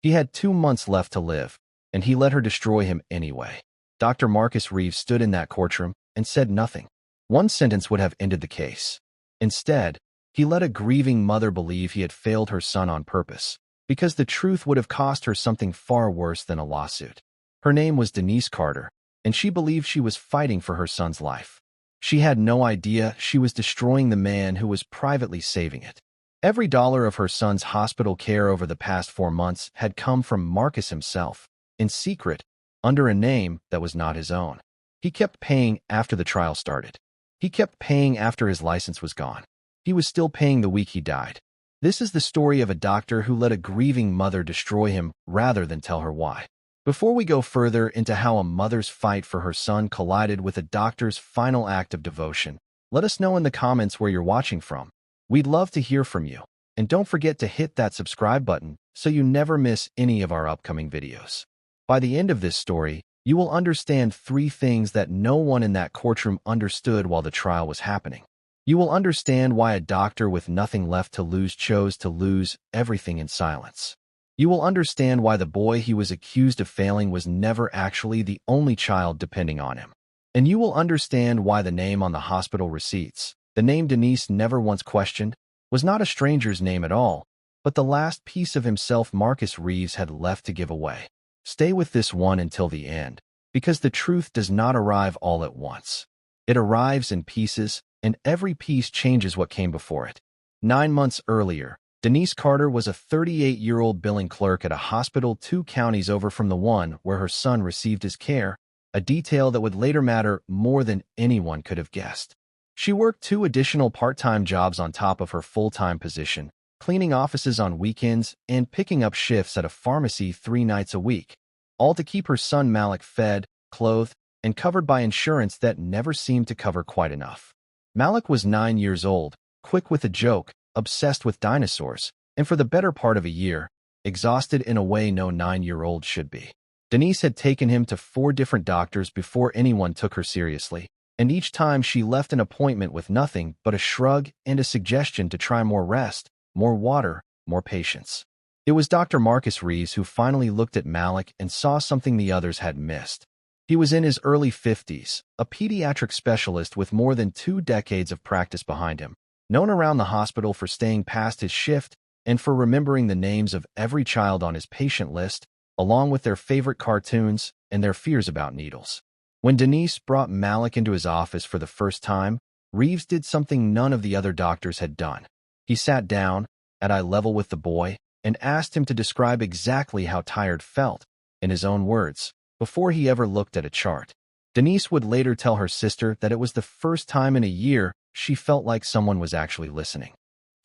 He had 2 months left to live, and he let her destroy him anyway. Dr. Marcus Reeves stood in that courtroom and said nothing. One sentence would have ended the case. Instead, he let a grieving mother believe he had failed her son on purpose, because the truth would have cost her something far worse than a lawsuit. Her name was Denise Carter, and she believed she was fighting for her son's life. She had no idea she was destroying the man who was privately saving it. Every dollar of her son's hospital care over the past 4 months had come from Marcus himself, in secret, under a name that was not his own. He kept paying after the trial started. He kept paying after his license was gone. He was still paying the week he died. This is the story of a doctor who let a grieving mother destroy him rather than tell her why. Before we go further into how a mother's fight for her son collided with a doctor's final act of devotion, let us know in the comments where you're watching from. We'd love to hear from you. And don't forget to hit that subscribe button so you never miss any of our upcoming videos. By the end of this story, you will understand 3 things that no one in that courtroom understood while the trial was happening. You will understand why a doctor with nothing left to lose chose to lose everything in silence. You will understand why the boy he was accused of failing was never actually the only child depending on him. And you will understand why the name on the hospital receipts, the name Denise never once questioned, was not a stranger's name at all, but the last piece of himself Marcus Reeves had left to give away. Stay with this one until the end, because the truth does not arrive all at once. It arrives in pieces, and every piece changes what came before it. 9 months earlier, Denise Carter was a 38-year-old billing clerk at a hospital 2 counties over from the one where her son received his care, a detail that would later matter more than anyone could have guessed. She worked 2 additional part-time jobs on top of her full-time position, cleaning offices on weekends and picking up shifts at a pharmacy 3 nights a week, all to keep her son Malik fed, clothed, and covered by insurance that never seemed to cover quite enough. Malik was 9 years old, quick with a joke, obsessed with dinosaurs, and for the better part of a year, exhausted in a way no 9-year-old should be. Denise had taken him to 4 different doctors before anyone took her seriously, and each time she left an appointment with nothing but a shrug and a suggestion to try more rest, more water, more patience. It was Dr. Marcus Reeves who finally looked at Malik and saw something the others had missed. He was in his early 50s, a pediatric specialist with more than 2 decades of practice behind him, known around the hospital for staying past his shift and for remembering the names of every child on his patient list, along with their favorite cartoons and their fears about needles. When Denise brought Malik into his office for the first time, Reeves did something none of the other doctors had done. He sat down, at eye level with the boy, and asked him to describe exactly how tired felt, in his own words, before he ever looked at a chart. Denise would later tell her sister that it was the first time in a year she felt like someone was actually listening.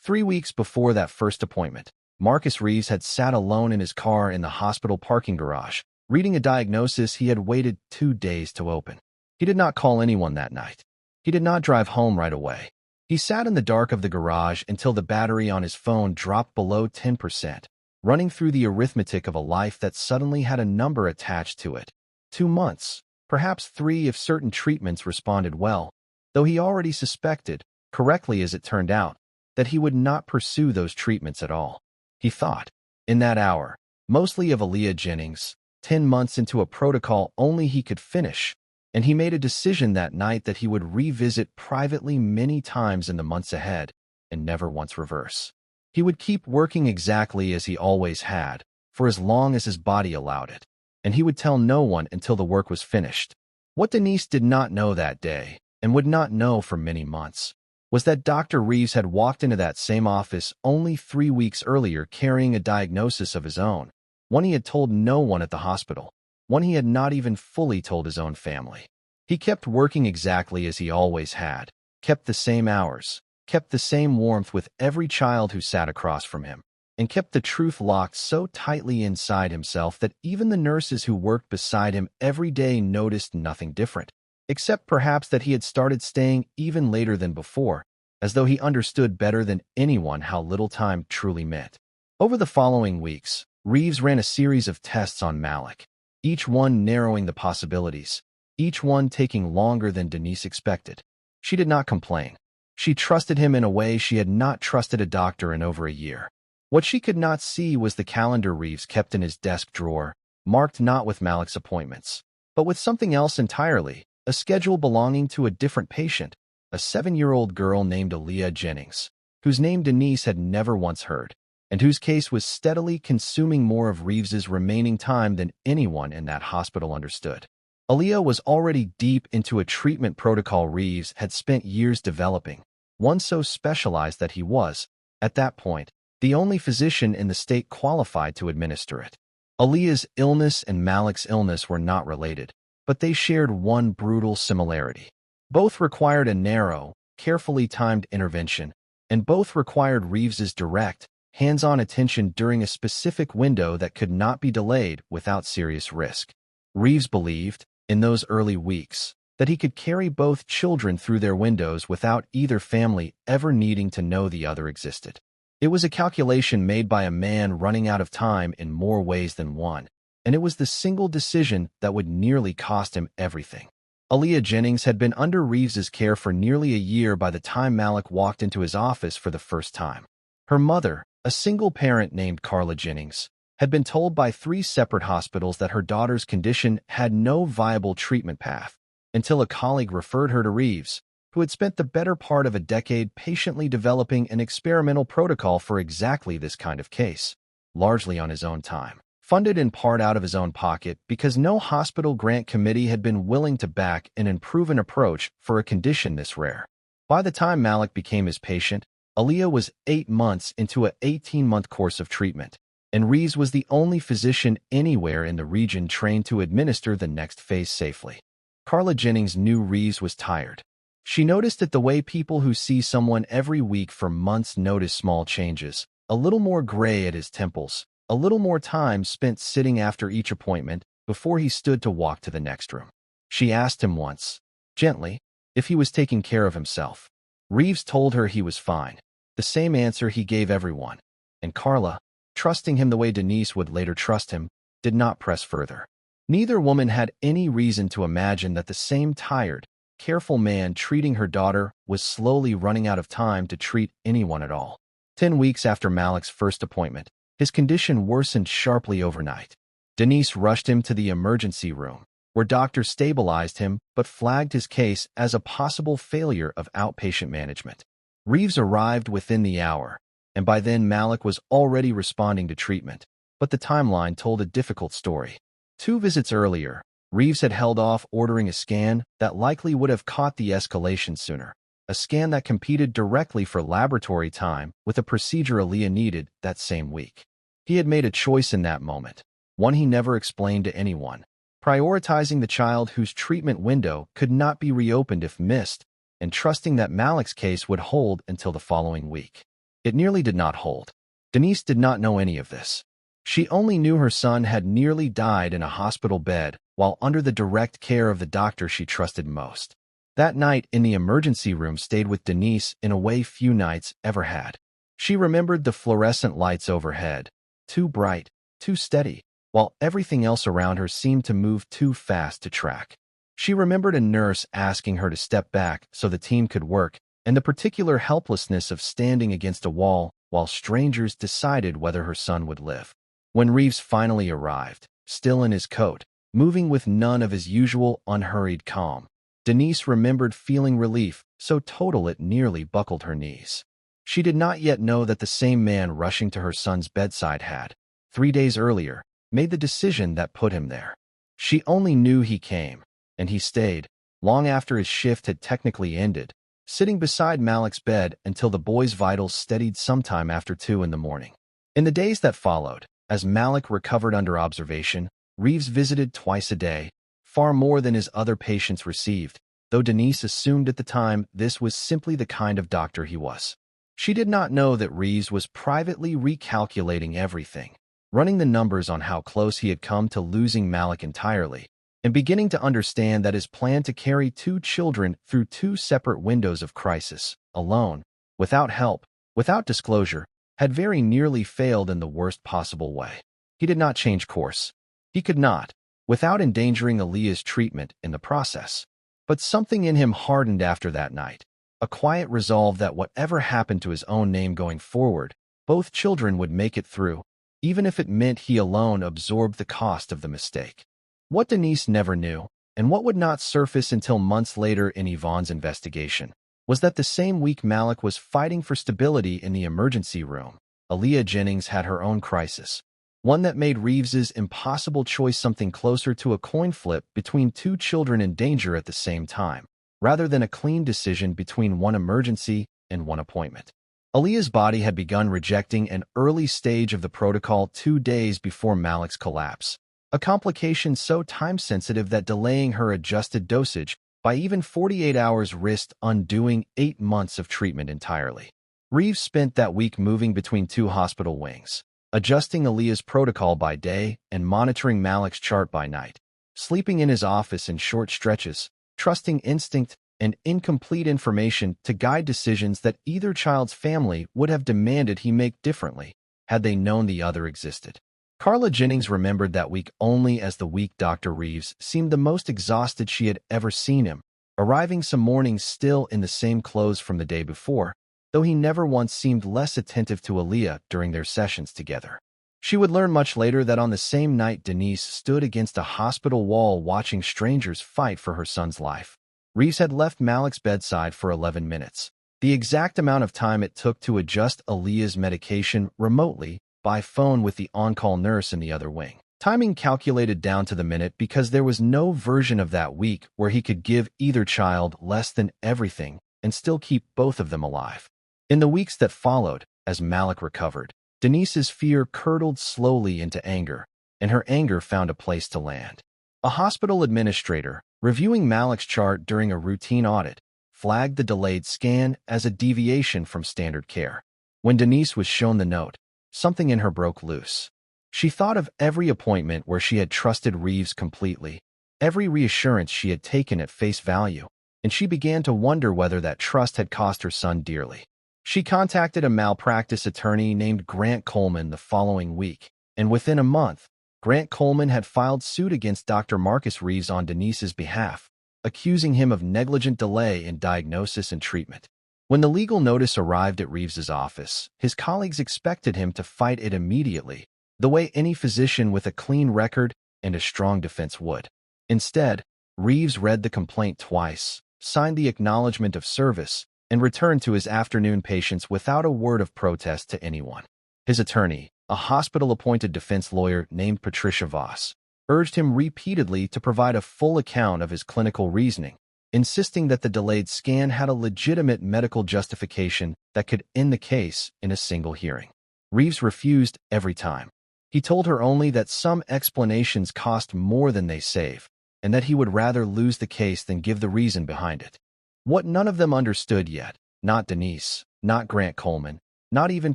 3 weeks before that first appointment, Marcus Reeves had sat alone in his car in the hospital parking garage, reading a diagnosis he had waited 2 days to open. He did not call anyone that night. He did not drive home right away. He sat in the dark of the garage until the battery on his phone dropped below 10%, running through the arithmetic of a life that suddenly had a number attached to it. 2 months, perhaps 3 if certain treatments responded well, though he already suspected, correctly as it turned out, that he would not pursue those treatments at all. He thought, in that hour, mostly of Aaliyah Jennings, 10 months into a protocol only he could finish, and he made a decision that night that he would revisit privately many times in the months ahead and never once reverse. He would keep working exactly as he always had, for as long as his body allowed it, and he would tell no one until the work was finished. What Denise did not know that day, and would not know for many months, was that Dr. Reeves had walked into that same office only 3 weeks earlier carrying a diagnosis of his own, one he had told no one at the hospital, one he had not even fully told his own family. He kept working exactly as he always had, kept the same hours, kept the same warmth with every child who sat across from him, and kept the truth locked so tightly inside himself that even the nurses who worked beside him every day noticed nothing different, except perhaps that he had started staying even later than before, as though he understood better than anyone how little time truly meant. Over the following weeks, Reeves ran a series of tests on Malik, each one narrowing the possibilities, each one taking longer than Denise expected. She did not complain. She trusted him in a way she had not trusted a doctor in over a year. What she could not see was the calendar Reeves kept in his desk drawer, marked not with Malik's appointments, but with something else entirely, a schedule belonging to a different patient, a 7-year-old girl named Aaliyah Jennings, whose name Denise had never once heard, and whose case was steadily consuming more of Reeves's remaining time than anyone in that hospital understood. Aaliyah was already deep into a treatment protocol Reeves had spent years developing, one so specialized that he was, at that point, the only physician in the state qualified to administer it. Aaliyah's illness and Malik's illness were not related, but they shared one brutal similarity. Both required a narrow, carefully timed intervention, and both required Reeves's direct, hands-on attention during a specific window that could not be delayed without serious risk. Reeves believed, in those early weeks, that he could carry both children through their windows without either family ever needing to know the other existed. It was a calculation made by a man running out of time in more ways than one, and it was the single decision that would nearly cost him everything. Aaliyah Jennings had been under Reeves's care for nearly a year by the time Malik walked into his office for the first time. Her mother, a single parent named Carla Jennings, had been told by 3 separate hospitals that her daughter's condition had no viable treatment path, until a colleague referred her to Reeves, who had spent the better part of a decade patiently developing an experimental protocol for exactly this kind of case, largely on his own time, funded in part out of his own pocket because no hospital grant committee had been willing to back an unproven approach for a condition this rare. By the time Malik became his patient, Aaliyah was 8 months into an 18-month course of treatment, and Reeves was the only physician anywhere in the region trained to administer the next phase safely. Carla Jennings knew Reeves was tired. She noticed it the way people who see someone every week for months notice small changes, a little more gray at his temples, a little more time spent sitting after each appointment before he stood to walk to the next room. She asked him once, gently, if he was taking care of himself. Reeves told her he was fine, the same answer he gave everyone, and Carla, trusting him the way Denise would later trust him, did not press further. Neither woman had any reason to imagine that the same tired, careful man treating her daughter was slowly running out of time to treat anyone at all. 10 weeks after Malik's first appointment, his condition worsened sharply overnight. Denise rushed him to the emergency room, where doctors stabilized him but flagged his case as a possible failure of outpatient management. Reeves arrived within the hour, and by then Malik was already responding to treatment, but the timeline told a difficult story. 2 visits earlier, Reeves had held off ordering a scan that likely would have caught the escalation sooner, a scan that competed directly for laboratory time with a procedure Aaliyah needed that same week. He had made a choice in that moment, one he never explained to anyone, prioritizing the child whose treatment window could not be reopened if missed, and trusting that Malik's case would hold until the following week. It nearly did not hold. Denise did not know any of this. She only knew her son had nearly died in a hospital bed while under the direct care of the doctor she trusted most. That night in the emergency room stayed with Denise in a way few nights ever had. She remembered the fluorescent lights overhead, too bright, too steady, while everything else around her seemed to move too fast to track. She remembered a nurse asking her to step back so the team could work, and the particular helplessness of standing against a wall while strangers decided whether her son would live. When Reeves finally arrived, still in his coat, moving with none of his usual unhurried calm, Denise remembered feeling relief so total it nearly buckled her knees. She did not yet know that the same man rushing to her son's bedside had, 3 days earlier, made the decision that put him there. She only knew he came, and he stayed, long after his shift had technically ended, sitting beside Malik's bed until the boy's vitals steadied sometime after 2 in the morning. In the days that followed, as Malik recovered under observation, Reeves visited twice a day, far more than his other patients received, though Denise assumed at the time this was simply the kind of doctor he was. She did not know that Reeves was privately recalculating everything, running the numbers on how close he had come to losing Malik entirely, and beginning to understand that his plan to carry 2 children through 2 separate windows of crisis, alone, without help, without disclosure, had very nearly failed in the worst possible way. He did not change course. He could not, without endangering Aaliyah's treatment in the process. But something in him hardened after that night, a quiet resolve that whatever happened to his own name going forward, Both children would make it through, even if it meant he alone absorbed the cost of the mistake. What Denise never knew, and what would not surface until months later in Yvonne's investigation, was that the same week Malik was fighting for stability in the emergency room, Aaliyah Jennings had her own crisis, one that made Reeves's impossible choice something closer to a coin flip between two children in danger at the same time, rather than a clean decision between one emergency and one appointment. Aaliyah's body had begun rejecting an early stage of the protocol 2 days before Malik's collapse, a complication so time-sensitive that delaying her adjusted dosage by even 48 hours risked undoing 8 months of treatment entirely. Reeves spent that week moving between 2 hospital wings, adjusting Aaliyah's protocol by day and monitoring Malik's chart by night, sleeping in his office in short stretches, trusting instinct and incomplete information to guide decisions that either child's family would have demanded he make differently had they known the other existed. Carla Jennings remembered that week only as the week Dr. Reeves seemed the most exhausted she had ever seen him, arriving some mornings still in the same clothes from the day before, though he never once seemed less attentive to Aaliyah during their sessions together. She would learn much later that on the same night Denise stood against a hospital wall watching strangers fight for her son's life. Reeves had left Malik's bedside for 11 minutes, the exact amount of time it took to adjust Aaliyah's medication remotely by phone with the on-call nurse in the other wing. Timing calculated down to the minute because there was no version of that week where he could give either child less than everything and still keep both of them alive. In the weeks that followed, as Malik recovered, Denise's fear curdled slowly into anger, and her anger found a place to land. A hospital administrator, reviewing Malik's chart during a routine audit, flagged the delayed scan as a deviation from standard care. When Denise was shown the note, something in her broke loose. She thought of every appointment where she had trusted Reeves completely, every reassurance she had taken at face value, and she began to wonder whether that trust had cost her son dearly. She contacted a malpractice attorney named Grant Coleman the following week, and within a month, Grant Coleman had filed suit against Dr. Marcus Reeves on Denise's behalf, accusing him of negligent delay in diagnosis and treatment. When the legal notice arrived at Reeves's office, his colleagues expected him to fight it immediately, the way any physician with a clean record and a strong defense would. Instead, Reeves read the complaint twice, signed the acknowledgement of service, and returned to his afternoon patients without a word of protest to anyone. His attorney, a hospital-appointed defense lawyer named Patricia Voss, urged him repeatedly to provide a full account of his clinical reasoning, insisting that the delayed scan had a legitimate medical justification that could end the case in a single hearing. Reeves refused every time. He told her only that some explanations cost more than they save, and that he would rather lose the case than give the reason behind it. What none of them understood yet, not Denise, not Grant Coleman, not even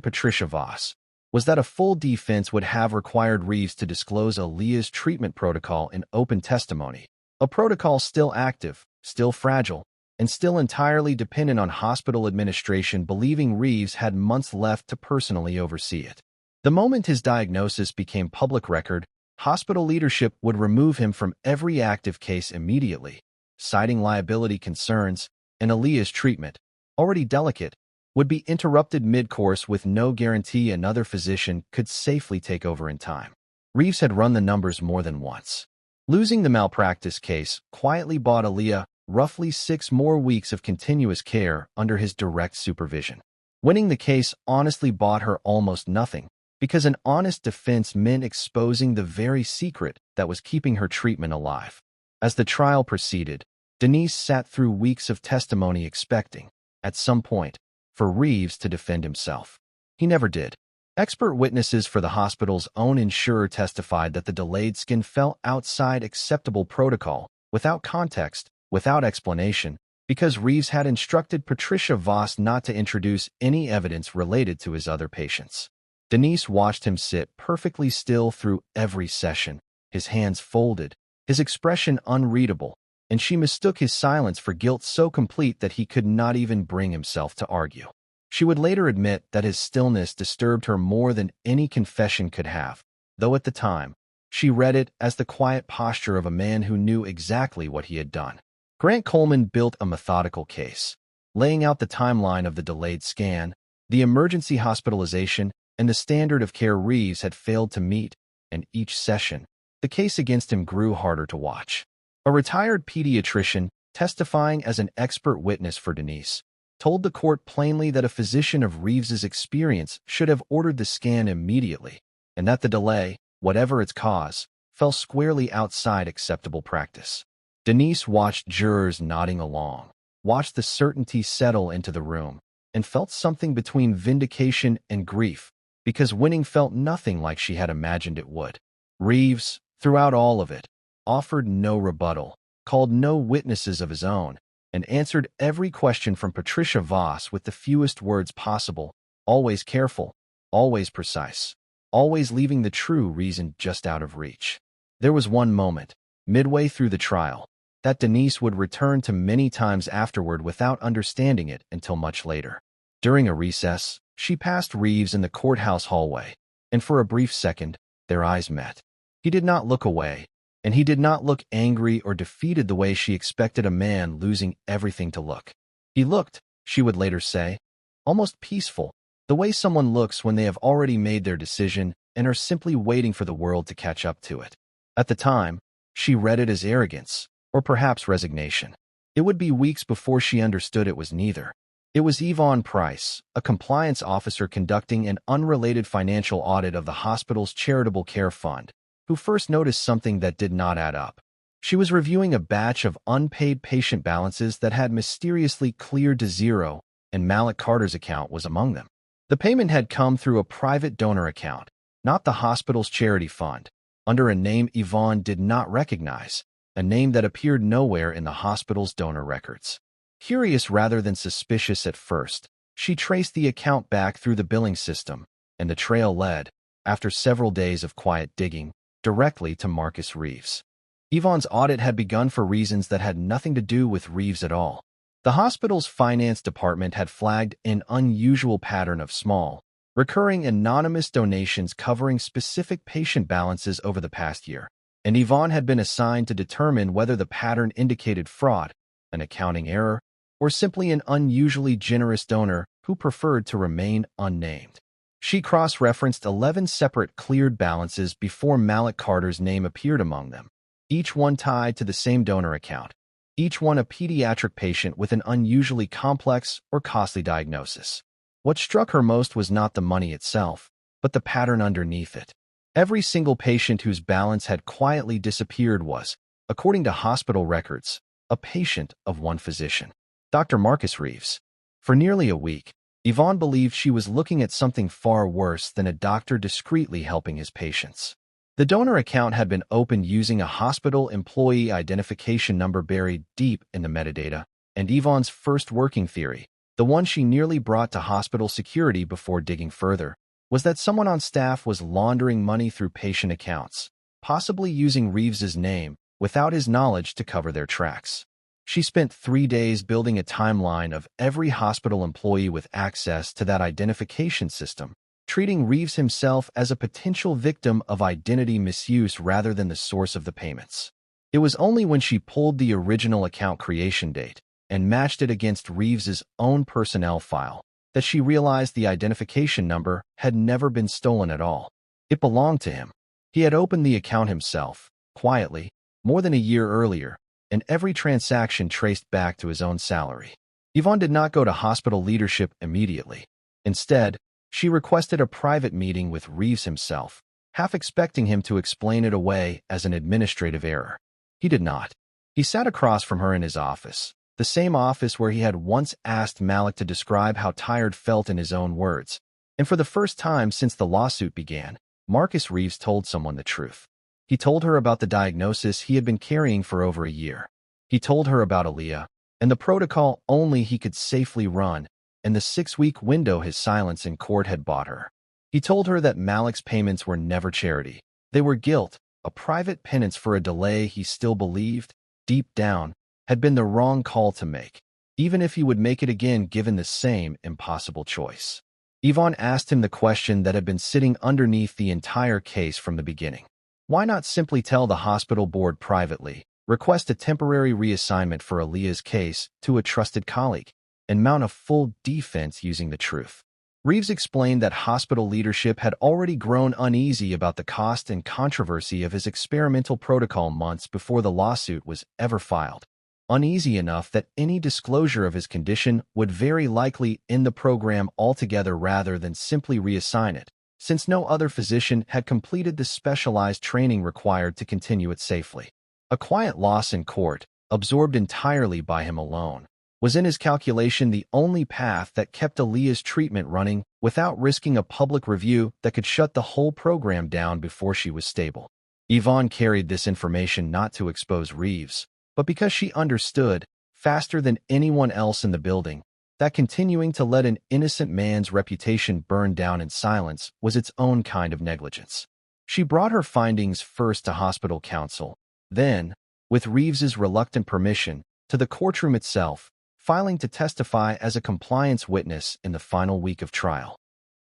Patricia Voss, was that a full defense would have required Reeves to disclose Aaliyah's treatment protocol in open testimony, a protocol still active, still fragile, and still entirely dependent on hospital administration believing Reeves had months left to personally oversee it. The moment his diagnosis became public record, hospital leadership would remove him from every active case immediately, citing liability concerns, and Aaliyah's treatment, already delicate, would be interrupted mid-course with no guarantee another physician could safely take over in time. Reeves had run the numbers more than once. Losing the malpractice case quietly bought Aaliyah roughly 6 more weeks of continuous care under his direct supervision. Winning the case honestly bought her almost nothing, because an honest defense meant exposing the very secret that was keeping her treatment alive. As the trial proceeded, Denise sat through weeks of testimony expecting, at some point, for Reeves to defend himself. He never did. Expert witnesses for the hospital's own insurer testified that the delayed skin fell outside acceptable protocol, without context, without explanation, because Reeves had instructed Patricia Voss not to introduce any evidence related to his other patients. Denise watched him sit perfectly still through every session, his hands folded, his expression unreadable, and she mistook his silence for guilt so complete that he could not even bring himself to argue. She would later admit that his stillness disturbed her more than any confession could have, though at the time, she read it as the quiet posture of a man who knew exactly what he had done. Grant Coleman built a methodical case, laying out the timeline of the delayed scan, The emergency hospitalization and the standard of care Reeves had failed to meet, and each session, the case against him grew harder to watch. A retired pediatrician, testifying as an expert witness for Denise, told the court plainly that a physician of Reeves's experience should have ordered the scan immediately, and that the delay, whatever its cause, fell squarely outside acceptable practice. Denise watched jurors nodding along, watched the certainty settle into the room, and felt something between vindication and grief, because winning felt nothing like she had imagined it would. Reeves, throughout all of it, offered no rebuttal, called no witnesses of his own, and answered every question from Patricia Voss with the fewest words possible, always careful, always precise, always leaving the true reason just out of reach. There was one moment, midway through the trial, that Denise would return to many times afterward without understanding it until much later. During a recess, she passed Reeves in the courthouse hallway, and for a brief second, their eyes met. He did not look away, and he did not look angry or defeated the way she expected a man losing everything to look. He looked, she would later say, almost peaceful, the way someone looks when they have already made their decision and are simply waiting for the world to catch up to it. At the time, she read it as arrogance, or perhaps resignation. It would be weeks before she understood it was neither. It was Yvonne Price, a compliance officer conducting an unrelated financial audit of the hospital's charitable care fund, who first noticed something that did not add up. She was reviewing a batch of unpaid patient balances that had mysteriously cleared to zero, and Malpractice Carter's account was among them. The payment had come through a private donor account, not the hospital's charity fund, under a name Yvonne did not recognize, a name that appeared nowhere in the hospital's donor records. Curious rather than suspicious at first, she traced the account back through the billing system, and the trail led, after several days of quiet digging, directly to Marcus Reeves. Yvonne's audit had begun for reasons that had nothing to do with Reeves at all. The hospital's finance department had flagged an unusual pattern of small, recurring anonymous donations covering specific patient balances over the past year, and Yvonne had been assigned to determine whether the pattern indicated fraud, an accounting error, or simply an unusually generous donor who preferred to remain unnamed. She cross-referenced 11 separate cleared balances before Malpractice Carter's name appeared among them, each one tied to the same donor account, each one a pediatric patient with an unusually complex or costly diagnosis. What struck her most was not the money itself, but the pattern underneath it. Every single patient whose balance had quietly disappeared was, according to hospital records, a patient of one physician, Dr. Marcus Reeves. For nearly a week, Yvonne believed she was looking at something far worse than a doctor discreetly helping his patients. The donor account had been opened using a hospital employee identification number buried deep in the metadata, and Yvonne's first working theory, the one she nearly brought to hospital security before digging further, was that someone on staff was laundering money through patient accounts, possibly using Reeves's name without his knowledge to cover their tracks. She spent 3 days building a timeline of every hospital employee with access to that identification system, treating Reeves himself as a potential victim of identity misuse rather than the source of the payments. It was only when she pulled the original account creation date and matched it against Reeves's own personnel file that she realized the identification number had never been stolen at all. It belonged to him. He had opened the account himself, quietly, more than a year earlier, and every transaction traced back to his own salary. Yvonne did not go to hospital leadership immediately. Instead, she requested a private meeting with Reeves himself, half expecting him to explain it away as an administrative error. He did not. He sat across from her in his office, the same office where he had once asked Malpractice to describe how tired felt in his own words. And for the first time since the lawsuit began, Marcus Reeves told someone the truth. He told her about the diagnosis he had been carrying for over a year. He told her about Aaliyah, and the protocol only he could safely run, and the 6-week window his silence in court had bought her. He told her that Malpractice's payments were never charity. They were guilt, a private penance for a delay he still believed, deep down, had been the wrong call to make, even if he would make it again given the same impossible choice. Yvonne asked him the question that had been sitting underneath the entire case from the beginning. Why not simply tell the hospital board privately, request a temporary reassignment for Aaliyah's case to a trusted colleague, and mount a full defense using the truth? Reeves explained that hospital leadership had already grown uneasy about the cost and controversy of his experimental protocol months before the lawsuit was ever filed. Uneasy enough that any disclosure of his condition would very likely end the program altogether rather than simply reassign it, since no other physician had completed the specialized training required to continue it safely. A quiet loss in court, absorbed entirely by him alone, was in his calculation the only path that kept Aaliyah's treatment running without risking a public review that could shut the whole program down before she was stable. Yvonne carried this information not to expose Reeves, but because she understood, faster than anyone else in the building, that continuing to let an innocent man's reputation burn down in silence was its own kind of negligence. She brought her findings first to hospital counsel, then, with Reeves's reluctant permission, to the courtroom itself, filing to testify as a compliance witness in the final week of trial.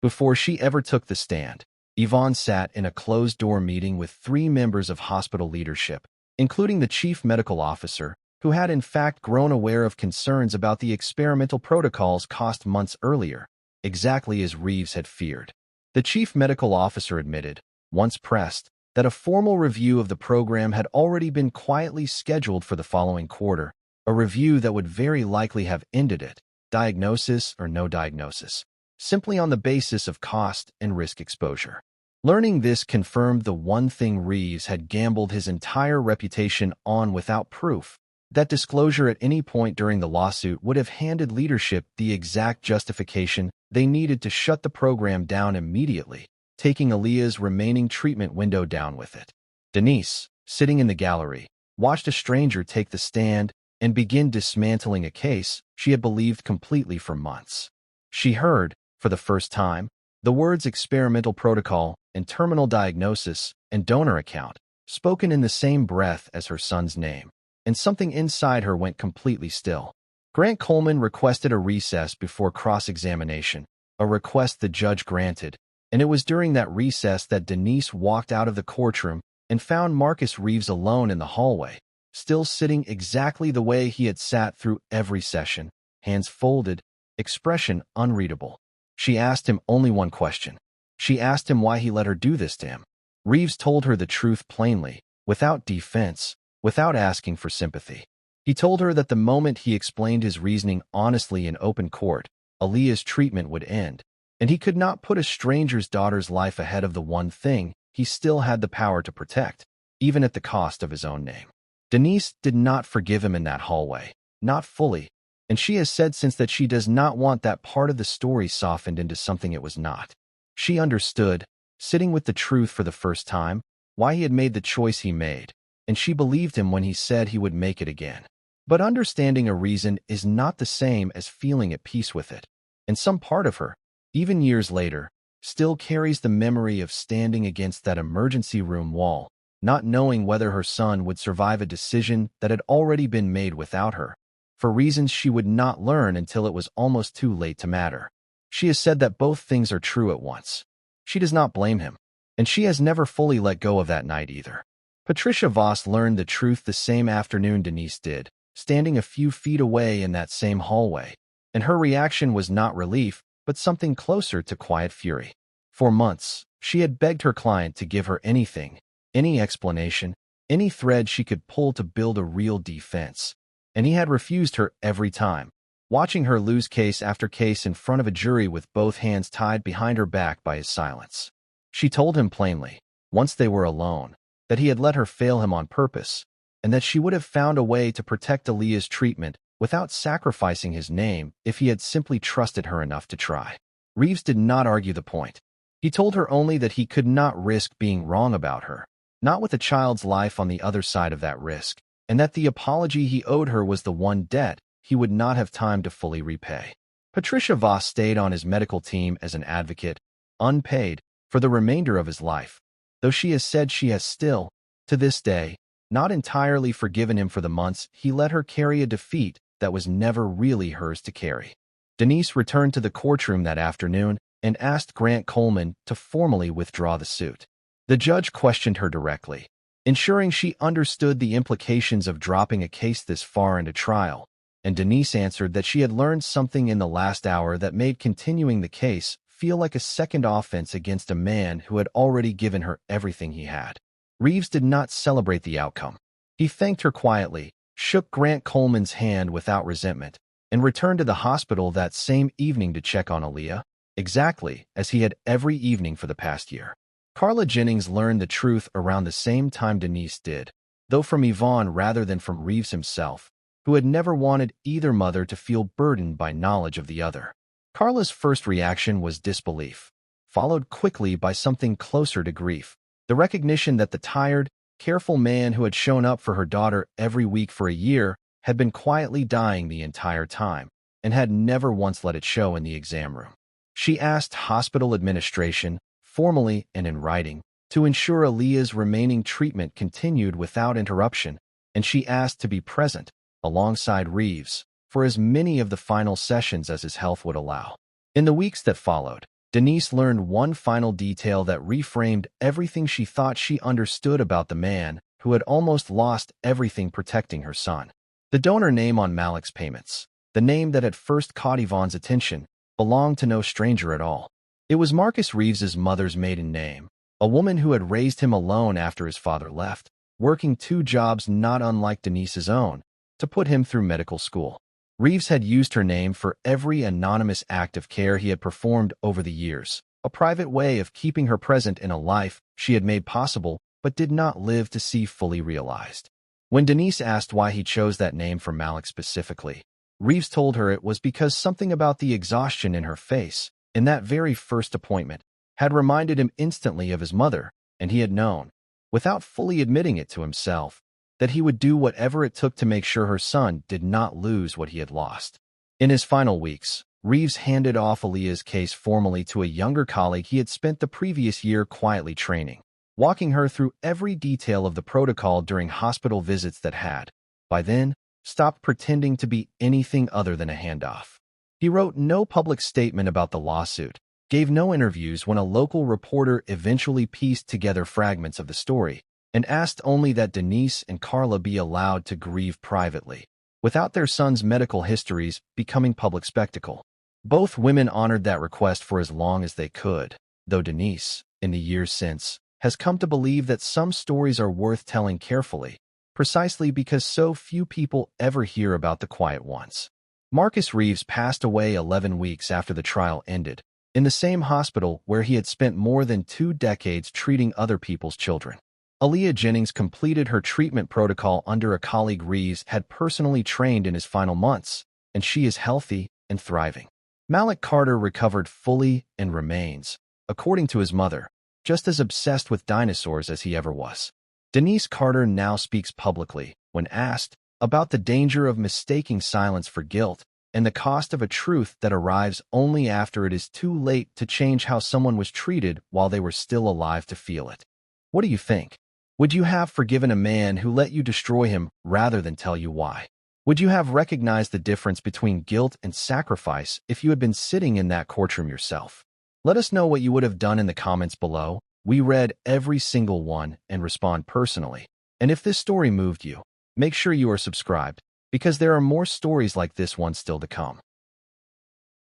Before she ever took the stand, Yvonne sat in a closed-door meeting with 3 members of hospital leadership, including the chief medical officer, who had in fact grown aware of concerns about the experimental protocol's cost months earlier, exactly as Reeves had feared. The chief medical officer admitted, once pressed, that a formal review of the program had already been quietly scheduled for the following quarter, a review that would very likely have ended it, diagnosis or no diagnosis, simply on the basis of cost and risk exposure. Learning this confirmed the one thing Reeves had gambled his entire reputation on without proof. That disclosure at any point during the lawsuit would have handed leadership the exact justification they needed to shut the program down immediately, taking Aaliyah's remaining treatment window down with it. Denise, sitting in the gallery, watched a stranger take the stand and begin dismantling a case she had believed completely for months. She heard, for the first time, the words experimental protocol and terminal diagnosis and donor account spoken in the same breath as her son's name, and something inside her went completely still. Grant Coleman requested a recess before cross-examination, a request the judge granted, and it was during that recess that Denise walked out of the courtroom and found Marcus Reeves alone in the hallway, still sitting exactly the way he had sat through every session, hands folded, expression unreadable. She asked him only one question. She asked him why he let her do this to him. Reeves told her the truth plainly, without defense, without asking for sympathy. He told her that the moment he explained his reasoning honestly in open court, Aaliyah's treatment would end, and he could not put a stranger's daughter's life ahead of the one thing he still had the power to protect, even at the cost of his own name. Denise did not forgive him in that hallway, not fully, and she has said since that she does not want that part of the story softened into something it was not. She understood, sitting with the truth for the first time, why he had made the choice he made, and she believed him when he said he would make it again. But understanding a reason is not the same as feeling at peace with it, and some part of her, even years later, still carries the memory of standing against that emergency room wall, not knowing whether her son would survive a decision that had already been made without her, for reasons she would not learn until it was almost too late to matter. She has said that both things are true at once. She does not blame him, and she has never fully let go of that night either. Patricia Voss learned the truth the same afternoon Denise did, standing a few feet away in that same hallway, and her reaction was not relief, but something closer to quiet fury. For months, she had begged her client to give her anything, any explanation, any thread she could pull to build a real defense, and he had refused her every time, watching her lose case after case in front of a jury with both hands tied behind her back by his silence. She told him plainly, once they were alone, that he had let her fail him on purpose, and that she would have found a way to protect Aaliyah's treatment without sacrificing his name if he had simply trusted her enough to try. Reeves did not argue the point. He told her only that he could not risk being wrong about her, not with a child's life on the other side of that risk, and that the apology he owed her was the one debt he would not have time to fully repay. Patricia Voss stayed on his medical team as an advocate, unpaid, for the remainder of his life, though she has said she has still, to this day, not entirely forgiven him for the months he let her carry a defeat that was never really hers to carry. Denise returned to the courtroom that afternoon and asked Grant Coleman to formally withdraw the suit. The judge questioned her directly, ensuring she understood the implications of dropping a case this far into trial, and Denise answered that she had learned something in the last hour that made continuing the case feel like a second offense against a man who had already given her everything he had. Reeves did not celebrate the outcome. He thanked her quietly, shook Grant Coleman's hand without resentment, and returned to the hospital that same evening to check on Aaliyah, exactly as he had every evening for the past year. Carla Jennings learned the truth around the same time Denise did, though from Yvonne rather than from Reeves himself, who had never wanted either mother to feel burdened by knowledge of the other. Carla's first reaction was disbelief, followed quickly by something closer to grief, the recognition that the tired, careful man who had shown up for her daughter every week for a year had been quietly dying the entire time and had never once let it show in the exam room. She asked hospital administration, formally and in writing, to ensure Aaliyah's remaining treatment continued without interruption, and she asked to be present, alongside Reeves, for as many of the final sessions as his health would allow. In the weeks that followed, Denise learned one final detail that reframed everything she thought she understood about the man who had almost lost everything protecting her son. The donor name on Malik's payments, the name that had first caught Yvonne's attention, belonged to no stranger at all. It was Marcus Reeves's mother's maiden name, a woman who had raised him alone after his father left, working 2 jobs not unlike Denise's own, to put him through medical school. Reeves had used her name for every anonymous act of care he had performed over the years, a private way of keeping her present in a life she had made possible but did not live to see fully realized. When Denise asked why he chose that name for Malik specifically, Reeves told her it was because something about the exhaustion in her face, in that very first appointment, had reminded him instantly of his mother, and he had known, without fully admitting it to himself, that he would do whatever it took to make sure her son did not lose what he had lost. In his final weeks, Reeves handed off Aaliyah's case formally to a younger colleague he had spent the previous year quietly training, walking her through every detail of the protocol during hospital visits that had, by then, stopped pretending to be anything other than a handoff. He wrote no public statement about the lawsuit, gave no interviews when a local reporter eventually pieced together fragments of the story, and asked only that Denise and Carla be allowed to grieve privately, without their sons' medical histories becoming public spectacle. Both women honored that request for as long as they could, though Denise, in the years since, has come to believe that some stories are worth telling carefully, precisely because so few people ever hear about the quiet ones. Marcus Reeves passed away 11 weeks after the trial ended, in the same hospital where he had spent more than 2 decades treating other people's children. Aaliyah Jennings completed her treatment protocol under a colleague Reeves had personally trained in his final months, and she is healthy and thriving. Malik Carter recovered fully and remains, according to his mother, just as obsessed with dinosaurs as he ever was. Denise Carter now speaks publicly, when asked, about the danger of mistaking silence for guilt and the cost of a truth that arrives only after it is too late to change how someone was treated while they were still alive to feel it. What do you think? Would you have forgiven a man who let you destroy him rather than tell you why? Would you have recognized the difference between guilt and sacrifice if you had been sitting in that courtroom yourself? Let us know what you would have done in the comments below. We read every single one and respond personally. And if this story moved you, make sure you are subscribed, because there are more stories like this one still to come.